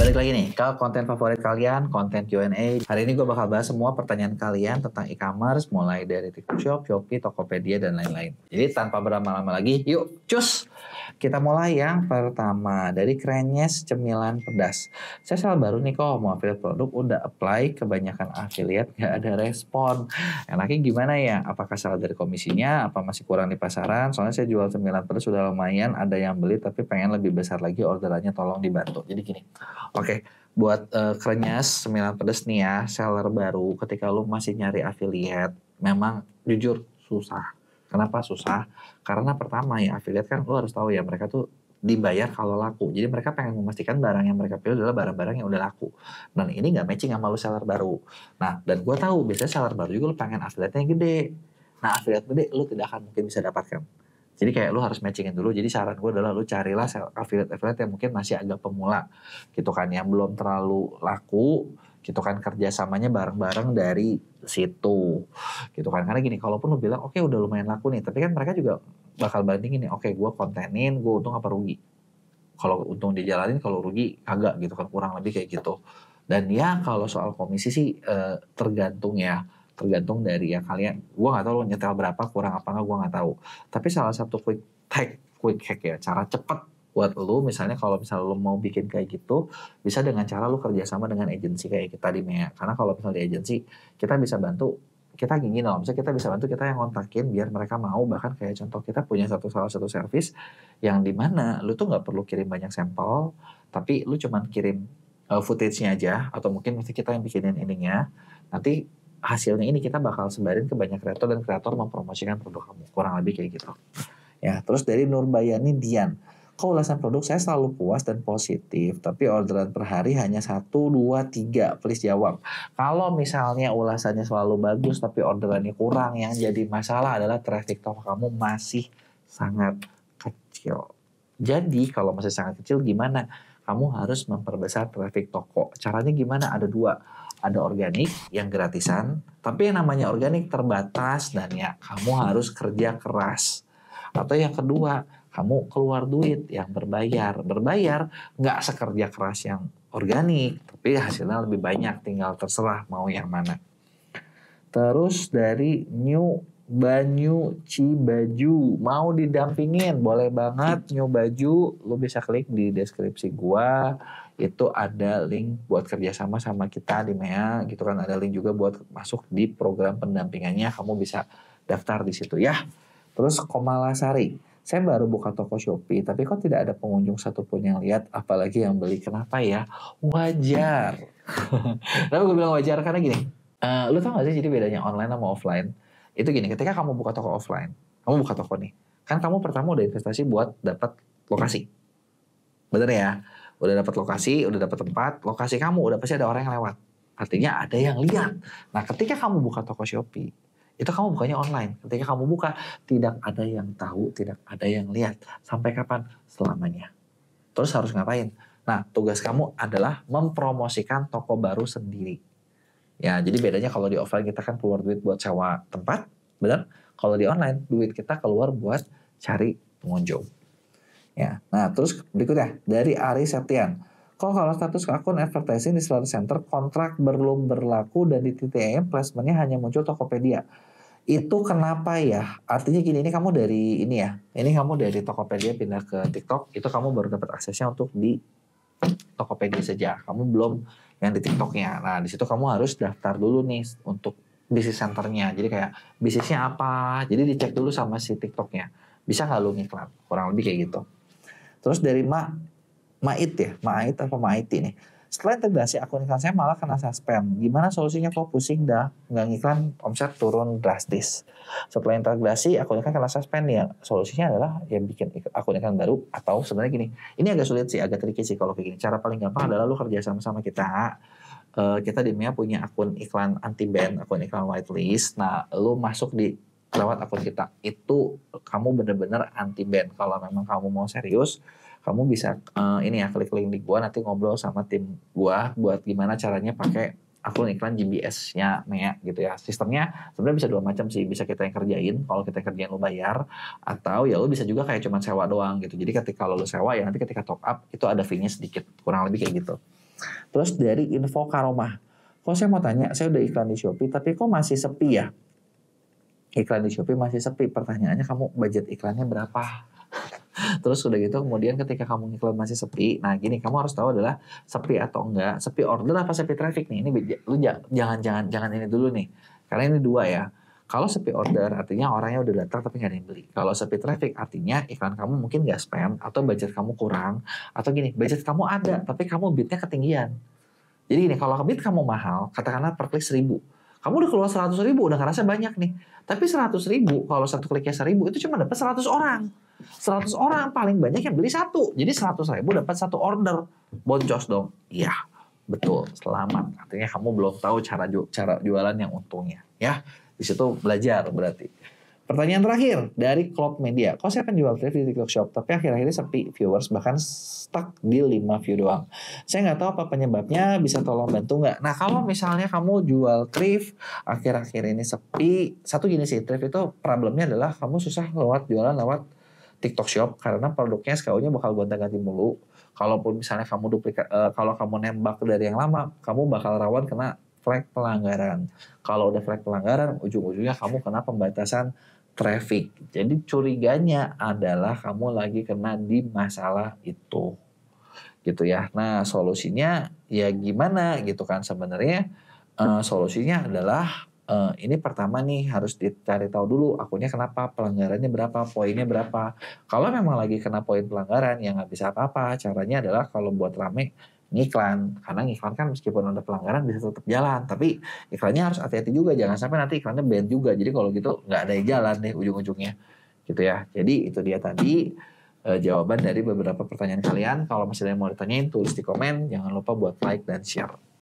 Balik lagi nih ke konten favorit kalian, konten Q&A. Hari ini gue bakal bahas semua pertanyaan kalian tentang e-commerce, mulai dari TikTok Shop, Shopee, Tokopedia, dan lain-lain. Jadi tanpa berlama-lama lagi, yuk cus! Kita mulai yang pertama, dari Krenyes Cemilan Pedas. Saya salah baru nih kok, mau affiliate produk, udah apply, kebanyakan affiliate gak ada respon. Enaknya gimana ya? Apakah salah dari komisinya? Apa masih kurang di pasaran? Soalnya saya jual cemilan pedas sudah lumayan, ada yang beli tapi pengen lebih besar lagi orderannya, tolong dibantu. Jadi gini. Oke, buat Krenyes Cemilan Pedas nih ya, seller baru, ketika lu masih nyari affiliate, memang jujur susah. Kenapa susah? Karena pertama ya, affiliate kan lu harus tahu ya, mereka tuh dibayar kalau laku. Jadi mereka pengen memastikan barang yang mereka pilih adalah barang-barang yang udah laku. Dan ini nggak matching sama lu seller baru. Nah, dan gue tahu biasanya seller baru juga lu pengen affiliate-nya yang gede. Nah, affiliate gede lu tidak akan mungkin bisa dapatkan. Jadi kayak lu harus matchingin dulu. Jadi saran gue adalah lu carilah affiliate yang mungkin masih agak pemula gitu kan, yang belum terlalu laku gitu kan, kerjasamanya bareng-bareng dari situ gitu kan. Karena gini, kalaupun lu bilang oke, udah lumayan laku nih, tapi kan mereka juga bakal bandingin nih, oke, gue kontenin, gue untung apa rugi. Kalau untung dijalanin, kalau rugi kagak gitu kan, kurang lebih kayak gitu. Dan ya kalau soal komisi sih tergantung ya. Tergantung dari ya kalian, gue nggak tahu lo nyetel berapa, kurang apa nggak, gue nggak tahu. Tapi salah satu quick hack ya, cara cepet buat lo, misalnya kalau misalnya lo mau bikin kayak gitu, bisa dengan cara lo kerjasama dengan agensi kayak kita di MEA. Karena kalau misalnya di agensi, kita bisa bantu, kita gini loh, misalnya kita bisa bantu, kita yang kontakin biar mereka mau. Bahkan kayak contoh, kita punya salah satu service yang dimana lo tuh nggak perlu kirim banyak sampel, tapi lo cuman kirim footage-nya aja, atau mungkin mesti kita yang bikinin ininya, nanti hasilnya ini kita bakal sebarin ke banyak kreator, dan kreator mempromosikan produk kamu, kurang lebih kayak gitu ya. Terus dari Nurbayani Dian, kok ulasan produk saya selalu puas dan positif, tapi orderan per hari hanya 1, 2, 3, please jawab. Kalau misalnya ulasannya selalu bagus tapi orderannya kurang, yang jadi masalah adalah traffic toko kamu masih sangat kecil. Jadi kalau masih sangat kecil gimana? Kamu harus memperbesar traffic toko. Caranya gimana? Ada 2. Ada organik yang gratisan, tapi yang namanya organik terbatas dan ya kamu harus kerja keras. Atau yang kedua, kamu keluar duit yang berbayar. Berbayar nggak sekerja keras yang organik, tapi hasilnya lebih banyak, tinggal terserah mau yang mana. Terus dari New Banyu Cibaju, mau didampingin, boleh banget New Baju, lu bisa klik di deskripsi gua, itu ada link buat kerjasama sama kita di MEA gitu kan, ada link juga buat masuk di program pendampingannya, kamu bisa daftar di situ ya. Terus Komalasari, saya baru buka toko Shopee, tapi kok tidak ada pengunjung satupun yang lihat, apalagi yang beli, kenapa ya? Wajar. Tapi gue bilang wajar karena gini, lu tau gak sih jadi bedanya online sama offline? Itu gini, ketika kamu buka toko offline, kamu buka toko nih, kan kamu pertama udah investasi buat dapat lokasi. Bener ya? Udah dapat lokasi, udah dapat tempat, lokasi kamu udah pasti ada orang yang lewat. Artinya ada yang lihat. Nah, ketika kamu buka toko Shopee, itu kamu bukanya online. Ketika kamu buka, tidak ada yang tahu, tidak ada yang lihat. Sampai kapan? Selamanya. Terus harus ngapain? Nah, tugas kamu adalah mempromosikan toko baru sendiri. Ya, jadi bedanya kalau di offline kita kan keluar duit buat sewa tempat, benar? Kalau di online, duit kita keluar buat cari pengunjung. Ya, nah terus berikutnya dari Ari Septian. Kok kalau status akun advertising di Seller Center kontrak belum berlaku dan di TTM placementnya hanya muncul Tokopedia? Itu kenapa ya? Artinya gini, ini kamu dari ini ya, ini kamu dari Tokopedia pindah ke TikTok, itu kamu baru dapat aksesnya untuk di Tokopedia saja, kamu belum yang di TikToknya. Nah di situ kamu harus daftar dulu nih untuk bisnis centernya. Jadi kayak bisnisnya apa, jadi dicek dulu sama si TikToknya, bisa nggak lu ngiklan, kurang lebih kayak gitu. Terus dari Mait ya, Mait apa Mait ini. Setelah integrasi akun iklan saya malah kena suspend. Gimana solusinya, kok pusing dah, nggak ngiklan omset turun drastis. Setelah integrasi akun iklan kena suspend ya, solusinya adalah ya bikin akun iklan baru. Atau sebenarnya gini, ini agak sulit sih, agak tricky sih kalau kayak gini. Cara paling gampang adalah lu kerja sama kita. Kita di MEA punya akun iklan anti-ban, akun iklan whitelist. Nah, lu masuk di lewat akun kita, itu kamu bener-bener anti-ban. Kalau memang kamu mau serius, kamu bisa ini ya, klik link di gua, nanti ngobrol sama tim gua buat gimana caranya pakai akun iklan GBS-nya MEA gitu ya. Sistemnya sebenarnya bisa 2 macam sih, bisa kita yang kerjain, kalau kita yang kerjain lu bayar, atau ya lu bisa juga kayak cuma sewa doang gitu. Jadi ketika lu sewa ya nanti ketika top up itu ada fee-nya sedikit, kurang lebih kayak gitu. Terus dari info Karomah, kok saya mau tanya, saya udah iklan di Shopee, tapi kok masih sepi ya? Iklan di Shopee masih sepi. Pertanyaannya kamu budget iklannya berapa? Terus udah gitu kemudian ketika kamu iklan masih sepi, nah gini kamu harus tahu adalah sepi atau enggak, sepi order apa sepi traffic nih. Ini lu jangan ini dulu nih. Karena ini dua ya. Kalau sepi order artinya orangnya udah datang tapi nggak ada yang beli. Kalau sepi traffic artinya iklan kamu mungkin nggak spam atau budget kamu kurang atau gini budget kamu ada tapi kamu bidnya ketinggian. Jadi ini kalau bid kamu mahal katakanlah per klik 1.000, kamu udah keluar 100.000 udah ngerasa banyak nih. Tapi 100.000 kalau satu kliknya 1.000 itu cuma dapat 100 orang. 100 orang paling banyak yang beli satu. Jadi 100.000 dapat satu order. Boncos dong. Iya, betul. Selamat. Artinya kamu belum tahu cara jualan yang untungnya. Ya, di situ belajar berarti. Pertanyaan terakhir dari Cloud Media. Kok saya penjual thrift di TikTok Shop, tapi akhir-akhir ini sepi viewers, bahkan stuck di 5 view doang. Saya nggak tahu apa penyebabnya, bisa tolong bantu nggak? Nah kalau misalnya kamu jual thrift, akhir-akhir ini sepi, satu gini sih, thrift itu problemnya adalah kamu susah jualan lewat TikTok Shop, karena produknya SKU-nya bakal gonta-ganti mulu. Kalaupun misalnya kamu kalau kamu nembak dari yang lama, kamu bakal rawan kena flag pelanggaran. Kalau udah flag pelanggaran, ujung-ujungnya kamu kena pembatasan traffic. Jadi curiganya adalah kamu lagi kena di masalah itu. Gitu ya. Nah, solusinya ya gimana gitu kan sebenarnya solusinya adalah ini pertama nih harus dicari tahu dulu akunnya kenapa, pelanggarannya berapa, poinnya berapa. Kalau memang lagi kena poin pelanggaran ya nggak bisa apa-apa. Caranya adalah kalau buat rame ngiklan, karena ngiklan kan meskipun ada pelanggaran bisa tetap jalan, tapi iklannya harus hati-hati juga, jangan sampai nanti iklannya ban juga, jadi kalau gitu nggak ada yang jalan deh ujung-ujungnya gitu ya. Jadi itu dia tadi jawaban dari beberapa pertanyaan kalian. Kalau masih ada yang mau ditanyain tulis di komen, jangan lupa buat like dan share.